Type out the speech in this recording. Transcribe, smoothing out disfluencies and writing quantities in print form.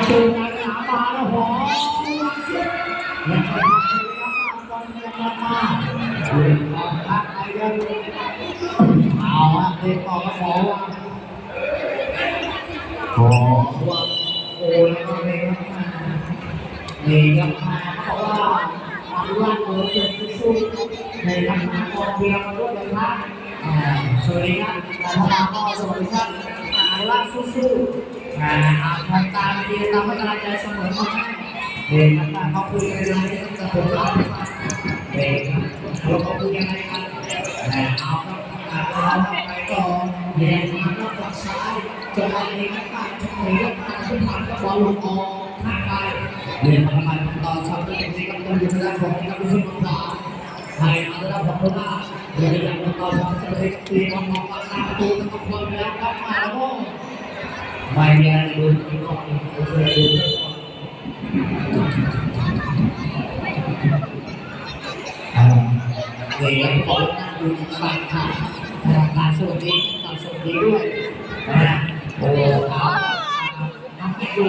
เจอการหามาแล้วพอยังไม่ทำเลยครับบอลยังมาเล่นบอลทักไปกันเอาฮะเล่นต่อมาขอว่าโอ้แล้วก็เลยครับนี่ครับมาเพราะว่าความรักเราเกิดสู้ในทางมาออกเบียร์มาด้วยเลยครับสวัสดีครับพมาก็สวัสดีครับรักสู้ๆทำตามเกียร์ตามพัฒนาใจเสมอมาเด็กต่างเขาคุยกันเลยจะผมเล่าเด็กเราเขาคุยยังไงกันเอาครับเราไปต่อแย่มาก็ฝั่งซ้ายจะไปเองนะครับจะไปเรื่องการขึ้นผ่านก็บอลลงออกข้างไปเรียนมาทำไมตอนชอบตัวเองก็ต้องอยู่ในด้านของที่นักวิชาการไทยอันดับของโลกเรียนอย่างตอนชอบตัวเองตีบอลมองมาตามประตูทั้งคนแล้วครับมาแล้วก็ไม่มีอะไรดูที่ก่อนเคยดูเดี๋ยวขอนั่งดูฝั่งทางการสวัสดีการสวัสดีด้วยโอ้ครับน้องพี่ดู